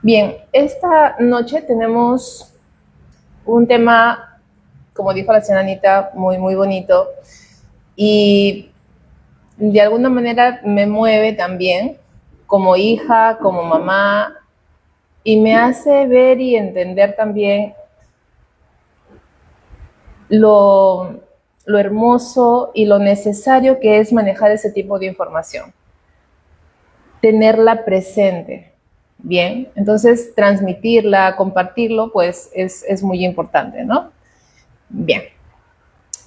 Bien, esta noche tenemos un tema, como dijo la señora Anita, muy, muy bonito y de alguna manera me mueve también como hija, como mamá y me hace ver y entender también lo, lo hermoso y lo necesario que es manejar ese tipo de información, tenerla presente. Bien, entonces transmitirla, compartirlo, pues es muy importante, ¿no? Bien.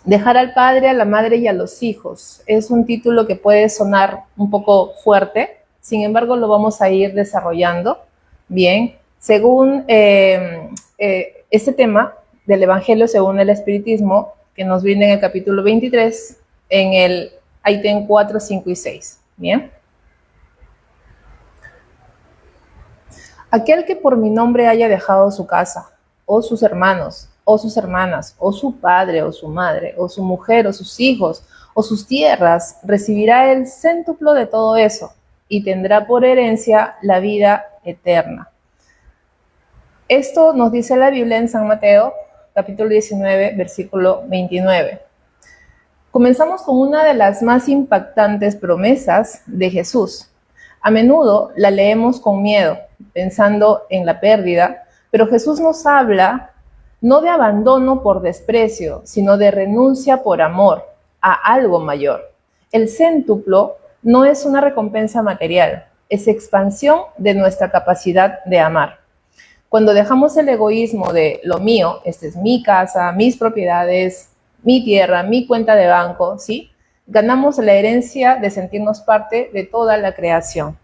Dejar al padre, a la madre y a los hijos. Es un título que puede sonar un poco fuerte, sin embargo lo vamos a ir desarrollando bien. Según este tema del Evangelio según el Espiritismo, que nos viene en el capítulo 23, en el ítem 4, 5 y 6. Bien. Aquel que por mi nombre haya dejado su casa, o sus hermanos, o sus hermanas, o su padre, o su madre, o su mujer, o sus hijos, o sus tierras, recibirá el céntuplo de todo eso, y tendrá por herencia la vida eterna. Esto nos dice la Biblia en San Mateo, capítulo 19, versículo 29. Comenzamos con una de las más impactantes promesas de Jesús. A menudo la leemos con miedo, pensando en la pérdida, pero Jesús nos habla no de abandono por desprecio, sino de renuncia por amor a algo mayor. El céntuplo no es una recompensa material, es expansión de nuestra capacidad de amar. Cuando dejamos el egoísmo de lo mío, esta es mi casa, mis propiedades, mi tierra, mi cuenta de banco, ¿sí? Ganamos la herencia de sentirnos parte de toda la creación.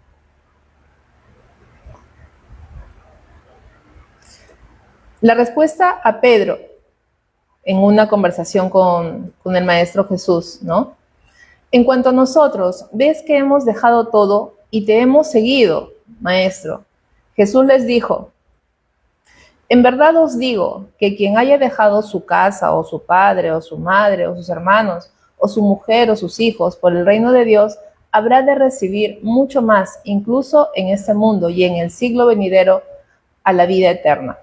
La respuesta a Pedro en una conversación con el Maestro Jesús, ¿no? En cuanto a nosotros, ves que hemos dejado todo y te hemos seguido, Maestro. Jesús les dijo, en verdad os digo que quien haya dejado su casa o su padre o su madre o sus hermanos o su mujer o sus hijos por el reino de Dios, habrá de recibir mucho más, incluso en este mundo y en el siglo venidero, a la vida eterna.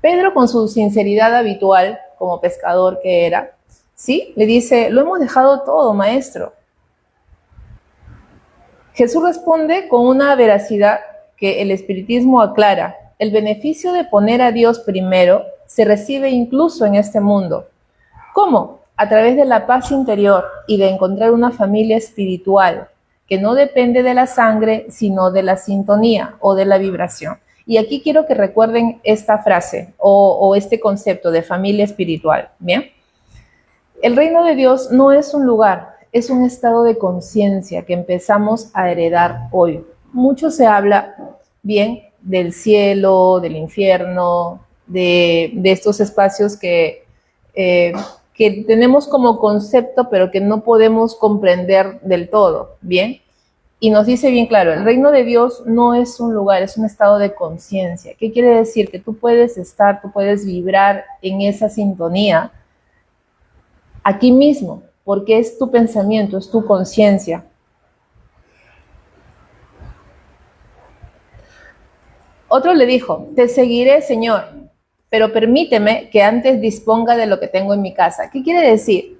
Pedro, con su sinceridad habitual como pescador que era, ¿sí? Le dice, lo hemos dejado todo, maestro. Jesús responde con una veracidad que el espiritismo aclara. El beneficio de poner a Dios primero se recibe incluso en este mundo. ¿Cómo? A través de la paz interior y de encontrar una familia espiritual que no depende de la sangre, sino de la sintonía o de la vibración. Y aquí quiero que recuerden esta frase o este concepto de familia espiritual. ¿Bien? El reino de Dios no es un lugar, es un estado de conciencia que empezamos a heredar hoy. Mucho se habla, bien, del cielo, del infierno, de estos espacios que tenemos como concepto, pero que no podemos comprender del todo, ¿bien? Y nos dice bien claro, el reino de Dios no es un lugar, es un estado de conciencia. ¿Qué quiere decir? Que tú puedes estar, tú puedes vibrar en esa sintonía aquí mismo, porque es tu pensamiento, es tu conciencia. Otro le dijo, te seguiré, Señor, pero permíteme que antes disponga de lo que tengo en mi casa. ¿Qué quiere decir?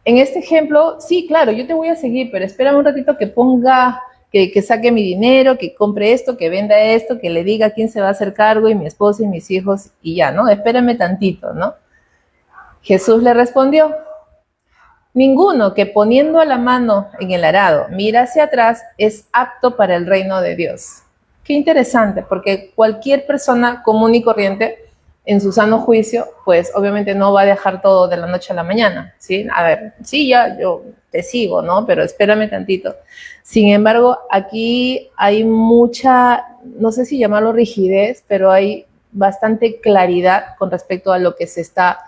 En este ejemplo, sí, claro, yo te voy a seguir, pero espera un ratito que ponga, que saque mi dinero, que compre esto, que venda esto, que le diga a quién se va a hacer cargo y mi esposa y mis hijos y ya, ¿no? Espérame tantito, ¿no? Jesús le respondió, ninguno que poniendo la mano en el arado mira hacia atrás es apto para el reino de Dios. Qué interesante, porque cualquier persona común y corriente en su sano juicio, pues obviamente no va a dejar todo de la noche a la mañana, ¿sí? A ver, sí, ya yo te sigo, ¿no? Pero espérame tantito. Sin embargo, aquí hay mucha, no sé si llamarlo rigidez, pero hay bastante claridad con respecto a lo que se está,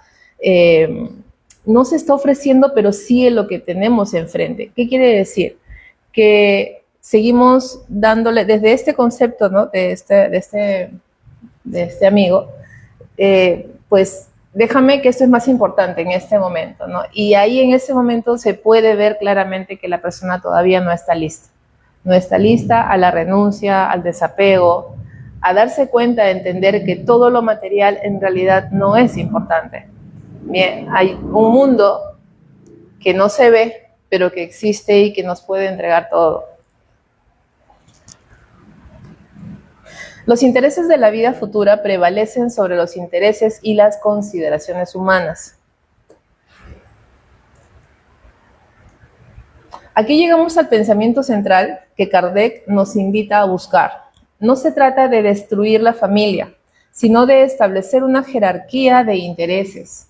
no se está ofreciendo, pero sí en lo que tenemos enfrente. ¿Qué quiere decir? Que seguimos dándole, desde este concepto, ¿no? de este amigo, pues déjame que esto es más importante en este momento, ¿no? Y ahí en ese momento se puede ver claramente que la persona todavía no está lista. No está lista a la renuncia, al desapego, a darse cuenta, a entender que todo lo material en realidad no es importante. Bien, hay un mundo que no se ve, pero que existe y que nos puede entregar todo. Los intereses de la vida futura prevalecen sobre los intereses y las consideraciones humanas. Aquí llegamos al pensamiento central que Kardec nos invita a buscar. No se trata de destruir la familia, sino de establecer una jerarquía de intereses.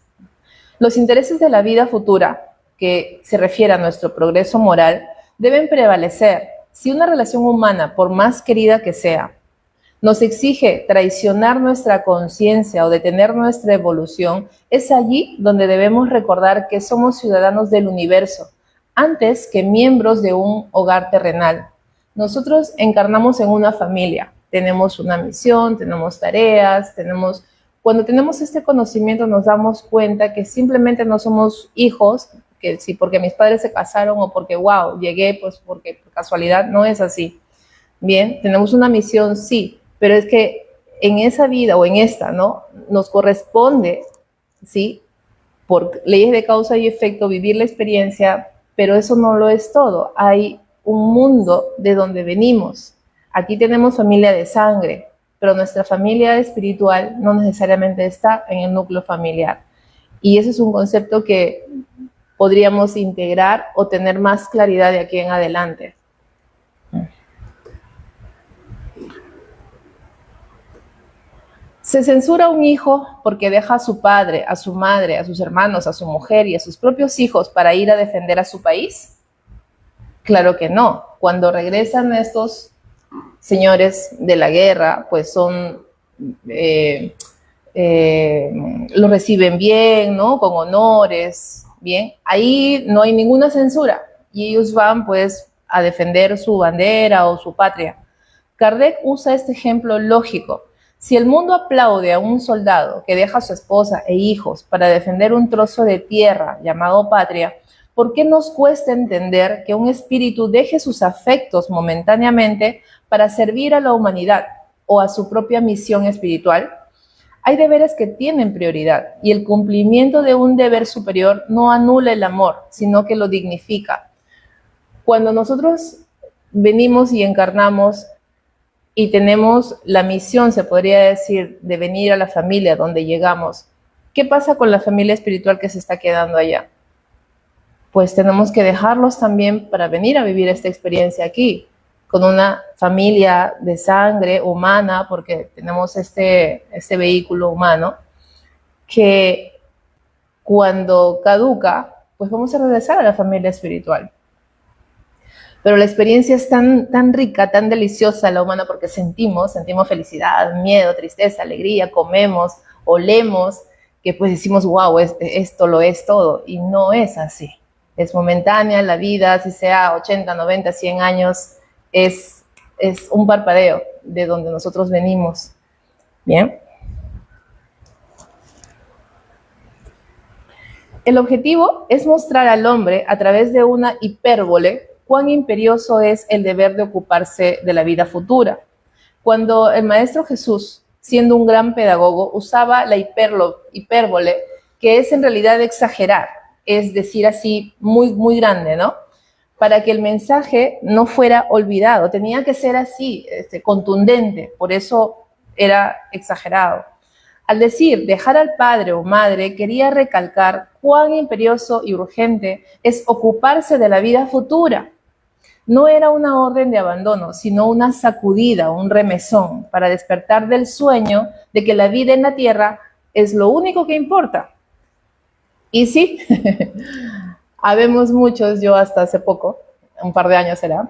Los intereses de la vida futura, que se refiere a nuestro progreso moral, deben prevalecer. Si una relación humana, por más querida que sea, nos exige traicionar nuestra conciencia o detener nuestra evolución, es allí donde debemos recordar que somos ciudadanos del universo, antes que miembros de un hogar terrenal. Nosotros encarnamos en una familia, tenemos una misión, tenemos tareas, cuando tenemos este conocimiento nos damos cuenta que simplemente no somos hijos, que sí, porque mis padres se casaron o porque, wow, llegué, pues porque por casualidad, no es así. Bien, tenemos una misión, sí, pero es que en esa vida o en esta, ¿no? Nos corresponde, ¿sí? Por leyes de causa y efecto, vivir la experiencia, pero eso no lo es todo. Hay un mundo de donde venimos. Aquí tenemos familia de sangre, pero nuestra familia espiritual no necesariamente está en el núcleo familiar. Y ese es un concepto que podríamos integrar o tener más claridad de aquí en adelante. Se censura a un hijo porque deja a su padre, a su madre, a sus hermanos, a su mujer y a sus propios hijos para ir a defender a su país. Claro que no. Cuando regresan estos señores de la guerra, pues los reciben bien, ¿no? Con honores, bien. Ahí no hay ninguna censura y ellos van pues a defender su bandera o su patria. Kardec usa este ejemplo lógico. Si el mundo aplaude a un soldado que deja a su esposa e hijos para defender un trozo de tierra llamado patria, ¿por qué nos cuesta entender que un espíritu deje sus afectos momentáneamente para servir a la humanidad o a su propia misión espiritual? Hay deberes que tienen prioridad y el cumplimiento de un deber superior no anula el amor, sino que lo dignifica. Cuando nosotros venimos y encarnamos y tenemos la misión, se podría decir, de venir a la familia donde llegamos, ¿qué pasa con la familia espiritual que se está quedando allá? Pues tenemos que dejarlos también para venir a vivir esta experiencia aquí, con una familia de sangre humana, porque tenemos este vehículo humano, que cuando caduca, pues vamos a regresar a la familia espiritual. Pero la experiencia es tan rica, tan deliciosa la humana, porque sentimos felicidad, miedo, tristeza, alegría, comemos, olemos, que pues decimos, wow, esto lo es todo, y no es así. Es momentánea la vida, si sea 80, 90, 100 años, es un parpadeo de donde nosotros venimos. Bien. El objetivo es mostrar al hombre, a través de una hipérbole, cuán imperioso es el deber de ocuparse de la vida futura. Cuando el Maestro Jesús, siendo un gran pedagogo, usaba la hipérbole, que es en realidad exagerar, es decir, así muy grande, ¿no? Para que el mensaje no fuera olvidado, tenía que ser así, contundente, por eso era exagerado. Al decir dejar al padre o madre, quería recalcar cuán imperioso y urgente es ocuparse de la vida futura. No era una orden de abandono, sino una sacudida, un remesón, para despertar del sueño de que la vida en la tierra es lo único que importa. Y sí, habemos muchos, yo hasta hace poco, un par de años será,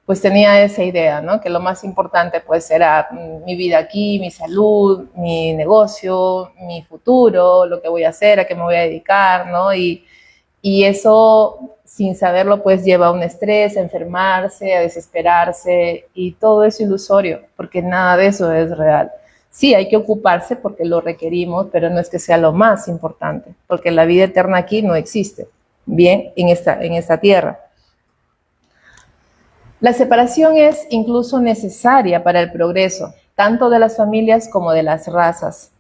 pues tenía esa idea, ¿no? Que lo más importante pues era mi vida aquí, mi salud, mi negocio, mi futuro, lo que voy a hacer, a qué me voy a dedicar, ¿no? Y eso, sin saberlo, pues lleva a un estrés, a enfermarse, a desesperarse, y todo es ilusorio, porque nada de eso es real. Sí, hay que ocuparse porque lo requerimos, pero no es que sea lo más importante, porque la vida eterna aquí no existe, bien, en esta tierra. La separación es incluso necesaria para el progreso, tanto de las familias como de las razas.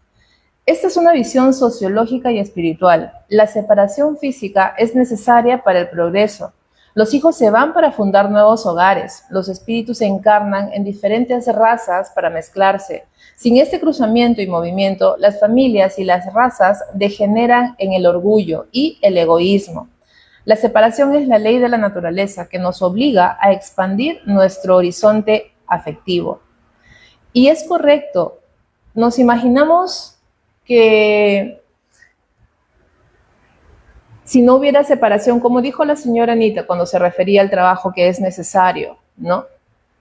Esta es una visión sociológica y espiritual. La separación física es necesaria para el progreso. Los hijos se van para fundar nuevos hogares. Los espíritus se encarnan en diferentes razas para mezclarse. Sin este cruzamiento y movimiento, las familias y las razas degeneran en el orgullo y el egoísmo. La separación es la ley de la naturaleza que nos obliga a expandir nuestro horizonte afectivo. Y es correcto. Nos imaginamos que si no hubiera separación, como dijo la señora Anita cuando se refería al trabajo que es necesario, ¿no?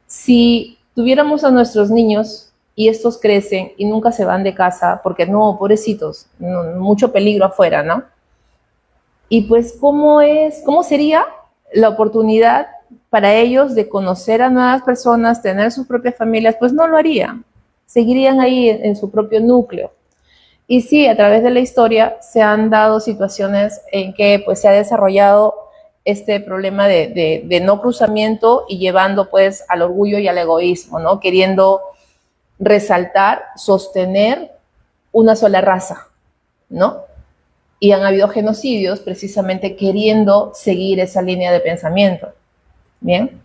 Si tuviéramos a nuestros niños y estos crecen y nunca se van de casa, porque no, pobrecitos, no, mucho peligro afuera, ¿no? Y pues, ¿cómo sería la oportunidad para ellos de conocer a nuevas personas, tener sus propias familias? Pues no lo harían, seguirían ahí en su propio núcleo. Y sí, a través de la historia se han dado situaciones en que pues, se ha desarrollado este problema de no cruzamiento y llevando pues al orgullo y al egoísmo, ¿no? Queriendo resaltar, sostener una sola raza, ¿no? Y han habido genocidios precisamente queriendo seguir esa línea de pensamiento. Bien.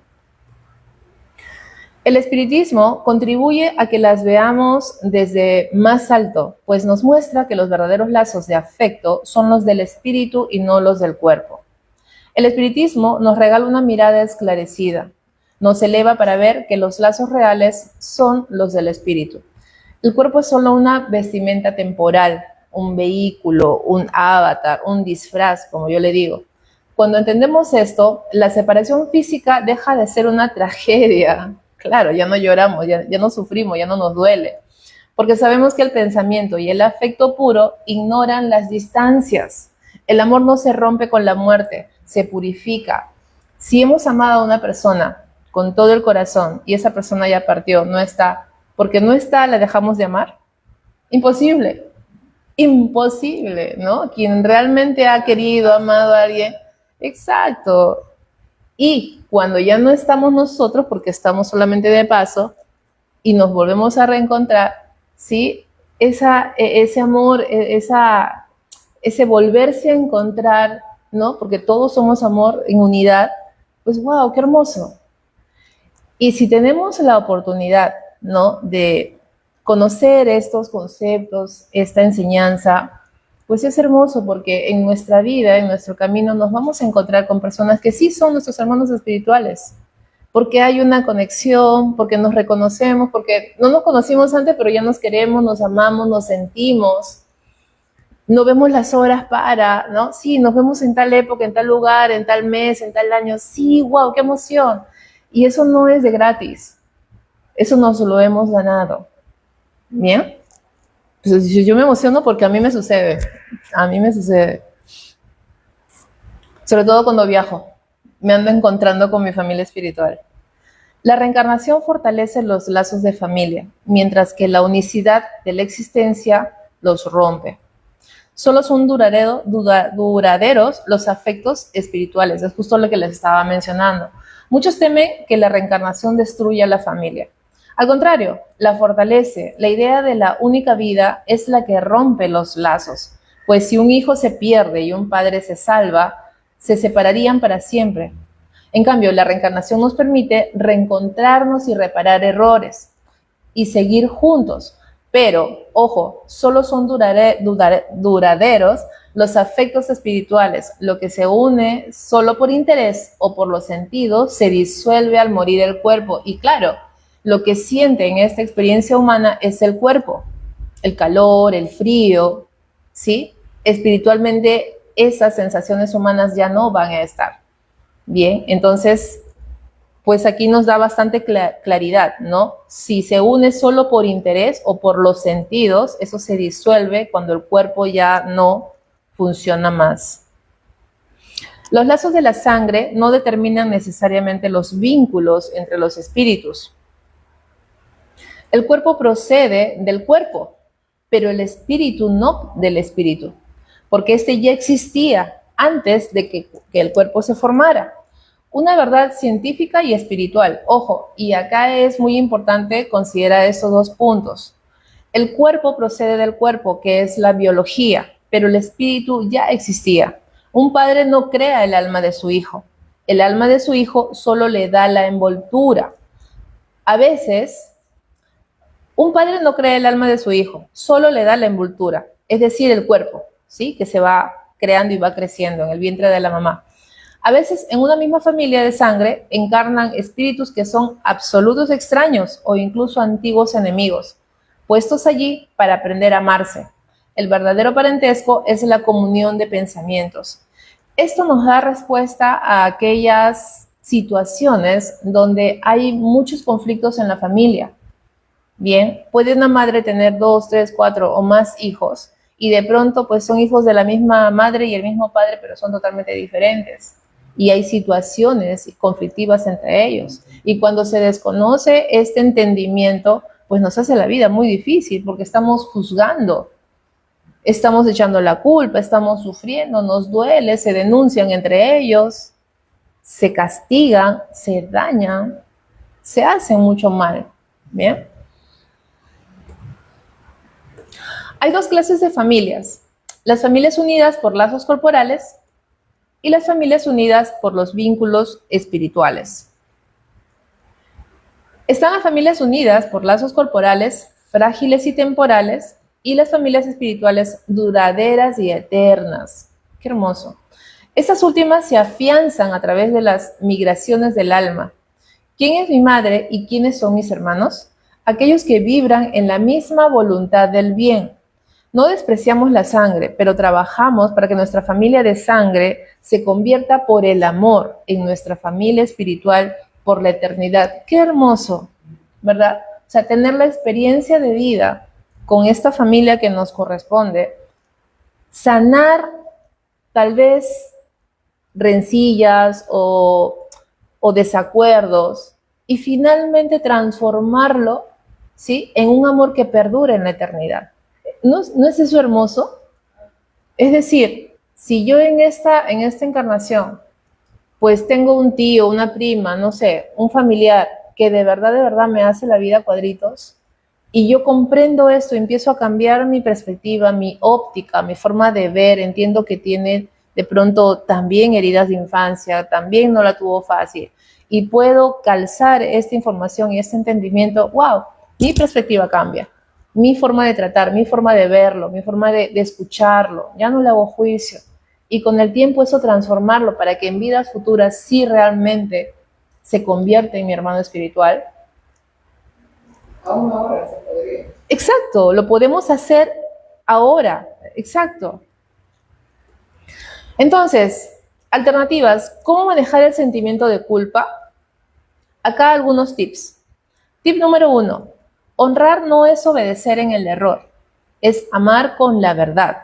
El espiritismo contribuye a que las veamos desde más alto, pues nos muestra que los verdaderos lazos de afecto son los del espíritu y no los del cuerpo. El espiritismo nos regala una mirada esclarecida, nos eleva para ver que los lazos reales son los del espíritu. El cuerpo es solo una vestimenta temporal, un vehículo, un avatar, un disfraz, como yo le digo. Cuando entendemos esto, la separación física deja de ser una tragedia. Claro, ya no lloramos, ya no sufrimos, ya no nos duele, porque sabemos que el pensamiento y el afecto puro ignoran las distancias. El amor no se rompe con la muerte, se purifica. Si hemos amado a una persona con todo el corazón y esa persona ya partió, no está, porque no está, ¿la dejamos de amar? Imposible, imposible, ¿no? Quien realmente ha querido, amado a alguien, exacto. Y cuando ya no estamos nosotros, porque estamos solamente de paso, y nos volvemos a reencontrar, ¿sí? Ese amor, ese volverse a encontrar, ¿no? Porque todos somos amor en unidad, pues wow, qué hermoso. Y si tenemos la oportunidad, ¿no? De conocer estos conceptos, esta enseñanza, pues es hermoso porque en nuestra vida, en nuestro camino, nos vamos a encontrar con personas que sí son nuestros hermanos espirituales, porque hay una conexión, porque nos reconocemos, porque no nos conocimos antes, pero ya nos queremos, nos amamos, nos sentimos, no vemos las horas para, ¿no? Sí, nos vemos en tal época, en tal lugar, en tal mes, en tal año, sí, wow, qué emoción. Y eso no es de gratis, eso nos lo hemos ganado, ¿bien? Pues yo me emociono porque a mí me sucede, sobre todo cuando viajo, me ando encontrando con mi familia espiritual. La reencarnación fortalece los lazos de familia, mientras que la unicidad de la existencia los rompe. Solo son duraderos los afectos espirituales, es justo lo que les estaba mencionando. Muchos temen que la reencarnación destruya la familia. Al contrario, la fortalece. La idea de la única vida es la que rompe los lazos, pues si un hijo se pierde y un padre se salva, se separarían para siempre. En cambio, la reencarnación nos permite reencontrarnos y reparar errores y seguir juntos. Pero, ojo, solo son duraderos los afectos espirituales. Lo que se une solo por interés o por los sentidos se disuelve al morir el cuerpo. Y claro, lo que siente en esta experiencia humana es el cuerpo, el calor, el frío, ¿sí? Espiritualmente esas sensaciones humanas ya no van a estar. Bien, entonces, pues aquí nos da bastante claridad, ¿no? Si se une solo por interés o por los sentidos, eso se disuelve cuando el cuerpo ya no funciona más. Los lazos de la sangre no determinan necesariamente los vínculos entre los espíritus. El cuerpo procede del cuerpo, pero el espíritu no del espíritu, porque este ya existía antes de que el cuerpo se formara. Una verdad científica y espiritual. Ojo, y acá es muy importante considerar estos dos puntos. El cuerpo procede del cuerpo, que es la biología, pero el espíritu ya existía. Un padre no crea el alma de su hijo. El alma de su hijo solo le da la envoltura. A veces, un padre no crea el alma de su hijo, solo le da la envoltura, es decir, el cuerpo, ¿sí? Que se va creando y va creciendo en el vientre de la mamá. A veces, en una misma familia de sangre, encarnan espíritus que son absolutos extraños o incluso antiguos enemigos, puestos allí para aprender a amarse. El verdadero parentesco es la comunión de pensamientos. Esto nos da respuesta a aquellas situaciones donde hay muchos conflictos en la familia. Bien, puede una madre tener 2, 3, 4 o más hijos y de pronto pues son hijos de la misma madre y el mismo padre, pero son totalmente diferentes. Y hay situaciones conflictivas entre ellos. Y cuando se desconoce este entendimiento, pues nos hace la vida muy difícil porque estamos juzgando, estamos echando la culpa, estamos sufriendo, nos duele, se denuncian entre ellos, se castigan, se dañan, se hacen mucho mal. Bien. Hay dos clases de familias: las familias unidas por lazos corporales y las familias unidas por los vínculos espirituales. Están las familias unidas por lazos corporales, frágiles y temporales, y las familias espirituales duraderas y eternas. ¡Qué hermoso! Estas últimas se afianzan a través de las migraciones del alma. ¿Quién es mi madre y quiénes son mis hermanos? Aquellos que vibran en la misma voluntad del bien. No despreciamos la sangre, pero trabajamos para que nuestra familia de sangre se convierta por el amor en nuestra familia espiritual por la eternidad. ¡Qué hermoso! ¿Verdad? O sea, tener la experiencia de vida con esta familia que nos corresponde, sanar tal vez rencillas o desacuerdos y finalmente transformarlo, ¿sí?, en un amor que perdure en la eternidad. ¿No es eso hermoso? Es decir, si yo en esta encarnación, pues tengo un tío, una prima, no sé, un familiar que de verdad me hace la vida cuadritos, y yo comprendo esto, empiezo a cambiar mi perspectiva, mi óptica, mi forma de ver, entiendo que tiene de pronto también heridas de infancia, también no la tuvo fácil, y puedo calzar esta información y este entendimiento, wow, mi perspectiva cambia. Mi forma de tratar, mi forma de verlo, mi forma de escucharlo, ya no le hago juicio. Y con el tiempo eso transformarlo para que en vidas futuras sí realmente se convierta en mi hermano espiritual. Aún ahora se podría. Exacto, lo podemos hacer ahora, exacto. Entonces, alternativas, ¿cómo manejar el sentimiento de culpa? Acá algunos tips. Tip número 1. Honrar no es obedecer en el error, es amar con la verdad.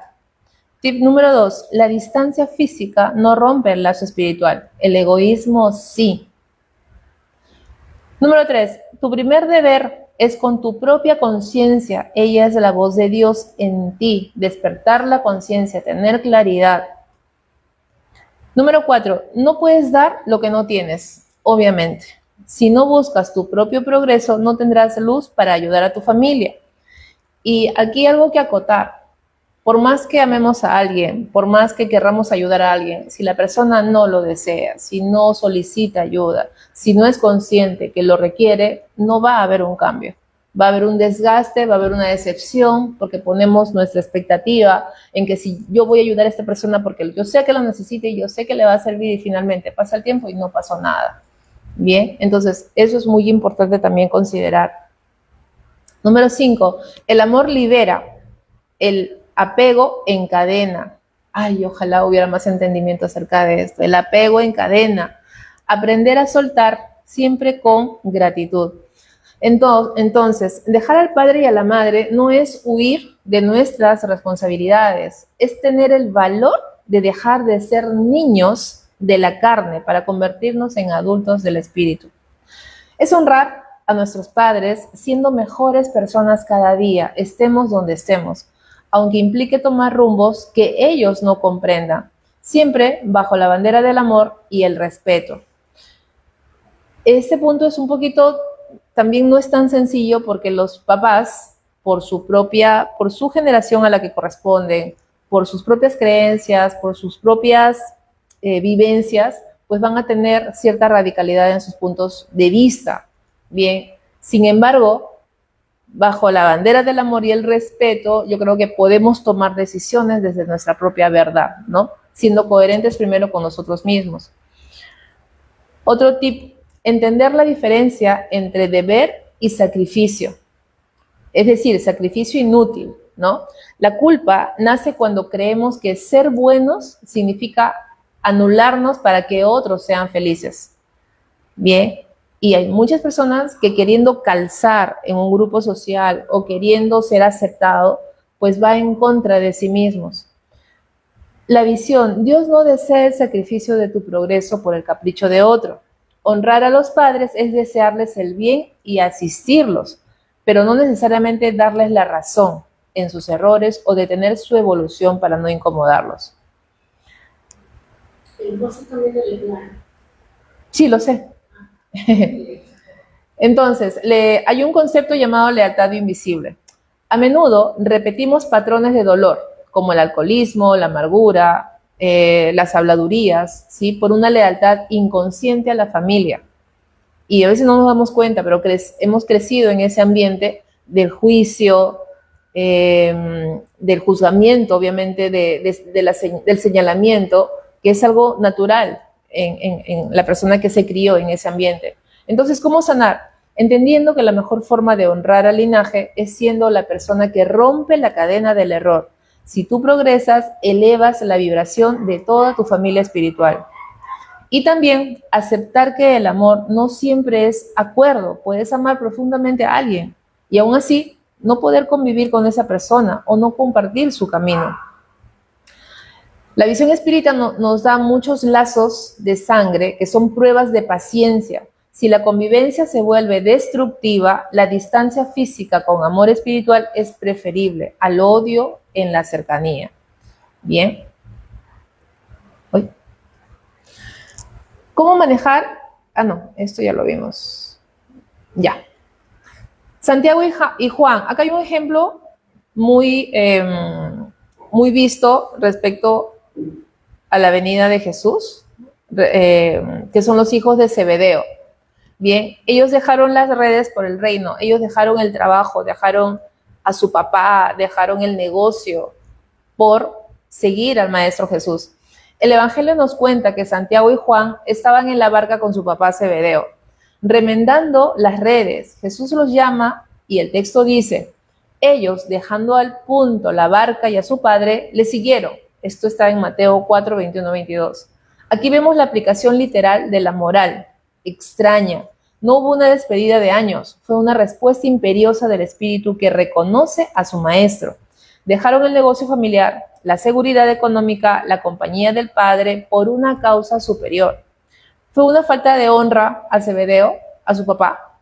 Tip número 2. La distancia física no rompe el lazo espiritual, el egoísmo sí. Número 3. Tu primer deber es con tu propia conciencia. Ella es la voz de Dios en ti. Despertar la conciencia, tener claridad. Número 4. No puedes dar lo que no tienes, obviamente. Si no buscas tu propio progreso, no tendrás luz para ayudar a tu familia. Y aquí hay algo que acotar. Por más que amemos a alguien, por más que querramos ayudar a alguien, si la persona no lo desea, si no solicita ayuda, si no es consciente que lo requiere, no va a haber un cambio. Va a haber un desgaste, va a haber una decepción, porque ponemos nuestra expectativa en que si yo voy a ayudar a esta persona porque yo sé que lo necesita y yo sé que le va a servir y finalmente pasa el tiempo y no pasó nada. Bien, entonces eso es muy importante también considerar. Número 5, el amor libera, el apego encadena. Ay, ojalá hubiera más entendimiento acerca de esto. El apego encadena. Aprender a soltar siempre con gratitud. Entonces, dejar al padre y a la madre no es huir de nuestras responsabilidades, es tener el valor de dejar de ser niños de la carne para convertirnos en adultos del espíritu. Es honrar a nuestros padres siendo mejores personas cada día, estemos donde estemos, aunque implique tomar rumbos que ellos no comprendan, siempre bajo la bandera del amor y el respeto. Este punto es un poquito, también no es tan sencillo porque los papás, por su generación a la que corresponden, por sus propias creencias, por sus propias vivencias, pues van a tener cierta radicalidad en sus puntos de vista. Bien, sin embargo, bajo la bandera del amor y el respeto, yo creo que podemos tomar decisiones desde nuestra propia verdad, ¿no? Siendo coherentes primero con nosotros mismos. Otro tip, entender la diferencia entre deber y sacrificio. Es decir, sacrificio inútil, ¿no? La culpa nace cuando creemos que ser buenos significa anularnos para que otros sean felices. Bien, y hay muchas personas que queriendo calzar en un grupo social o queriendo ser aceptado, pues va en contra de sí mismos. La visión, Dios no desea el sacrificio de tu progreso por el capricho de otro. Honrar a los padres es desearles el bien y asistirlos, pero no necesariamente darles la razón en sus errores o detener su evolución para no incomodarlos. El gozo también del plan. Sí, lo sé. Entonces, hay un concepto llamado lealtad invisible. A menudo repetimos patrones de dolor, como el alcoholismo, la amargura, las habladurías, ¿sí? Por una lealtad inconsciente a la familia. Y a veces no nos damos cuenta, pero hemos crecido en ese ambiente del juicio, del juzgamiento, obviamente, del señalamiento, que es algo natural en la persona que se crió en ese ambiente. Entonces, ¿cómo sanar? Entendiendo que la mejor forma de honrar al linaje es siendo la persona que rompe la cadena del error. Si tú progresas, elevas la vibración de toda tu familia espiritual. Y también aceptar que el amor no siempre es acuerdo. Puedes amar profundamente a alguien y aún así no poder convivir con esa persona o no compartir su camino. La visión espírita nos da muchos lazos de sangre que son pruebas de paciencia. Si la convivencia se vuelve destructiva, la distancia física con amor espiritual es preferible al odio en la cercanía. Bien. ¿Cómo manejar? Ah, no, esto ya lo vimos. Ya. Santiago y Juan. Acá hay un ejemplo muy, muy visto respecto a la venida de Jesús, que son los hijos de Zebedeo. Bien, ellos dejaron las redes por el reino, ellos dejaron el trabajo, dejaron a su papá, dejaron el negocio por seguir al Maestro Jesús. El Evangelio nos cuenta que Santiago y Juan estaban en la barca con su papá Zebedeo, remendando las redes. Jesús los llama y el texto dice, ellos, dejando al punto la barca y a su padre, le siguieron. Esto está en Mateo 4, 21, 22. Aquí vemos la aplicación literal de la moral, extraña. No hubo una despedida de años, fue una respuesta imperiosa del espíritu que reconoce a su maestro. Dejaron el negocio familiar, la seguridad económica, la compañía del padre por una causa superior. Fue una falta de honra a Zebedeo, a su papá.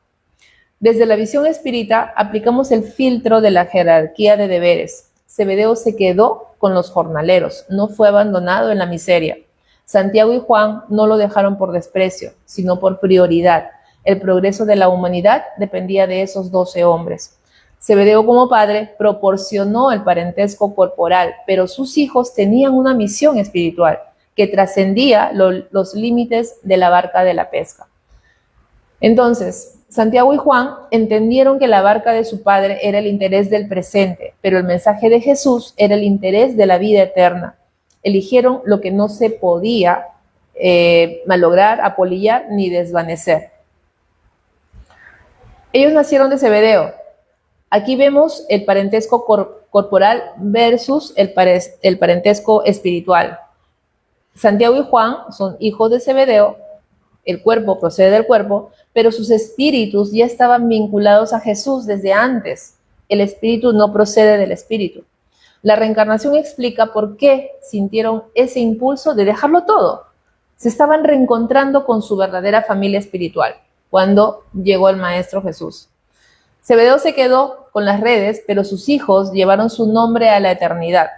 Desde la visión espírita aplicamos el filtro de la jerarquía de deberes. Zebedeo se quedó con los jornaleros, no fue abandonado en la miseria. Santiago y Juan no lo dejaron por desprecio, sino por prioridad. El progreso de la humanidad dependía de esos 12 hombres. Zebedeo como padre proporcionó el parentesco corporal, pero sus hijos tenían una misión espiritual que trascendía los límites de la barca de la pesca. Entonces, Santiago y Juan entendieron que la barca de su padre era el interés del presente, pero el mensaje de Jesús era el interés de la vida eterna. Eligieron lo que no se podía malograr, apolillar ni desvanecer. Ellos nacieron de Zebedeo. Aquí vemos el parentesco corporal versus el parentesco espiritual. Santiago y Juan son hijos de Zebedeo, el cuerpo procede del cuerpo, pero sus espíritus ya estaban vinculados a Jesús desde antes. El espíritu no procede del espíritu. La reencarnación explica por qué sintieron ese impulso de dejarlo todo. Se estaban reencontrando con su verdadera familia espiritual cuando llegó el Maestro Jesús. Zebedeo se quedó con las redes, pero sus hijos llevaron su nombre a la eternidad.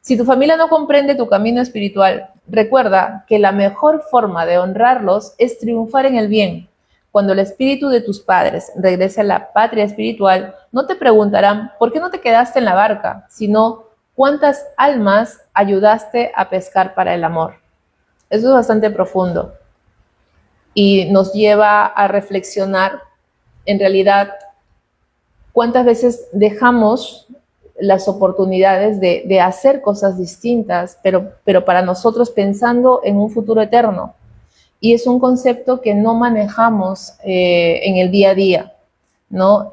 Si tu familia no comprende tu camino espiritual, recuerda que la mejor forma de honrarlos es triunfar en el bien. Cuando el espíritu de tus padres regrese a la patria espiritual, no te preguntarán por qué no te quedaste en la barca, sino cuántas almas ayudaste a pescar para el amor. Eso es bastante profundo y nos lleva a reflexionar en realidad cuántas veces dejamos las oportunidades de hacer cosas distintas, pero para nosotros pensando en un futuro eterno. Y es un concepto que no manejamos en el día a día, ¿no?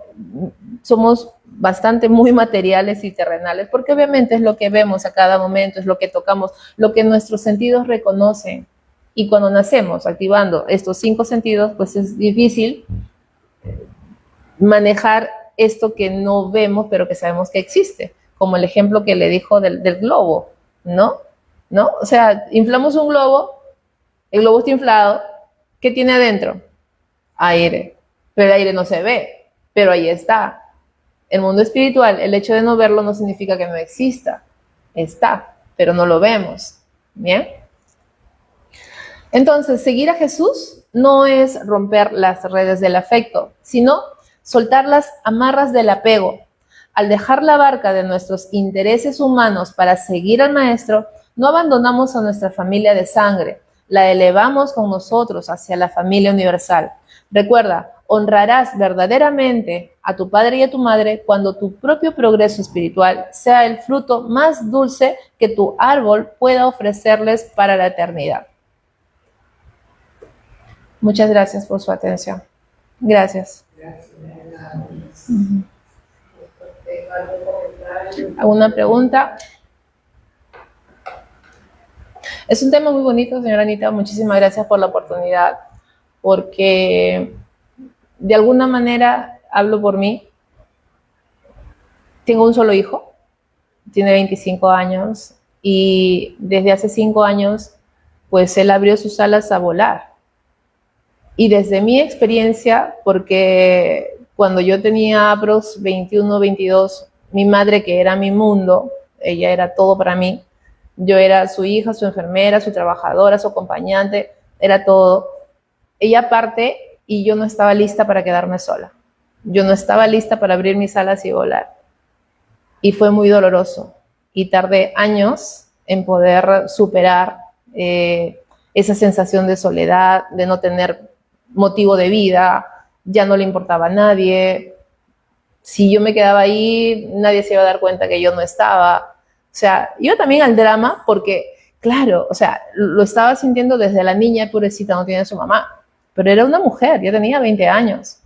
Somos bastante muy materiales y terrenales, porque obviamente es lo que vemos a cada momento, es lo que tocamos, lo que nuestros sentidos reconocen. Y cuando nacemos activando estos 5 sentidos, pues es difícil manejar esto que no vemos, pero que sabemos que existe, como el ejemplo que le dijo del globo, ¿no? ¿No? O sea, inflamos un globo, el globo está inflado, ¿qué tiene adentro? Aire, pero el aire no se ve, pero ahí está. El mundo espiritual, el hecho de no verlo no significa que no exista, está, pero no lo vemos, ¿bien? Entonces, seguir a Jesús no es romper las redes del afecto, sino soltar las amarras del apego. Al dejar la barca de nuestros intereses humanos para seguir al Maestro, no abandonamos a nuestra familia de sangre, la elevamos con nosotros hacia la familia universal. Recuerda, honrarás verdaderamente a tu padre y a tu madre cuando tu propio progreso espiritual sea el fruto más dulce que tu árbol pueda ofrecerles para la eternidad. Muchas gracias por su atención. Gracias. ¿Alguna pregunta? Es un tema muy bonito, señora Anita. Muchísimas gracias por la oportunidad, porque de alguna manera, hablo por mí, tengo un solo hijo, tiene 25 años, y desde hace 5 años, pues él abrió sus alas a volar. Y desde mi experiencia, porque cuando yo tenía aprox 21, 22, mi madre, que era mi mundo, ella era todo para mí, yo era su hija, su enfermera, su trabajadora, su acompañante, era todo. Ella parte y yo no estaba lista para quedarme sola. Yo no estaba lista para abrir mis alas y volar. Y fue muy doloroso. Y tardé años en poder superar esa sensación de soledad, de no tener motivo de vida, ya no le importaba a nadie. Si yo me quedaba ahí, nadie se iba a dar cuenta que yo no estaba. O sea, iba también al drama porque, claro, o sea, lo estaba sintiendo desde la niña, pobrecita, no tiene su mamá, pero era una mujer, ya tenía 20 años.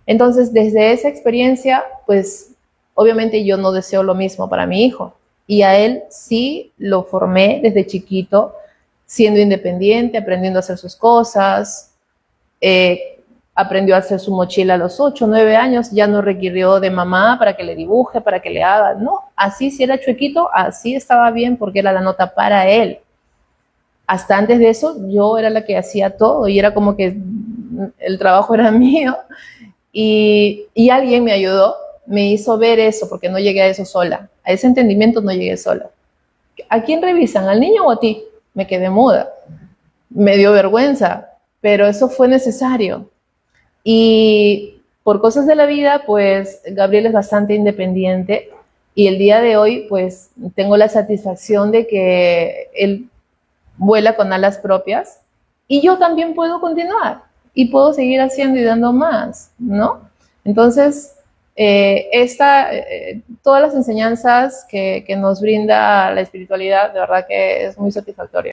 Entonces, desde esa experiencia, pues, obviamente yo no deseo lo mismo para mi hijo. Y a él sí lo formé desde chiquito, siendo independiente, aprendiendo a hacer sus cosas, aprendió a hacer su mochila a los 8, 9 años, ya no requirió de mamá para que le dibuje, para que le haga, no, así si era chuequito, así estaba bien porque era la nota para él. Hasta antes de eso, yo era la que hacía todo y era como que el trabajo era mío y alguien me ayudó, me hizo ver eso porque no llegué a eso sola, a ese entendimiento no llegué sola. ¿A quién revisan? ¿Al niño o a ti? Me quedé muda, me dio vergüenza, pero eso fue necesario. Y por cosas de la vida, pues Gabriel es bastante independiente y el día de hoy, pues tengo la satisfacción de que él vuela con alas propias y yo también puedo continuar y puedo seguir haciendo y dando más, ¿no? Entonces, todas las enseñanzas que nos brinda la espiritualidad, de verdad que es muy satisfactoria.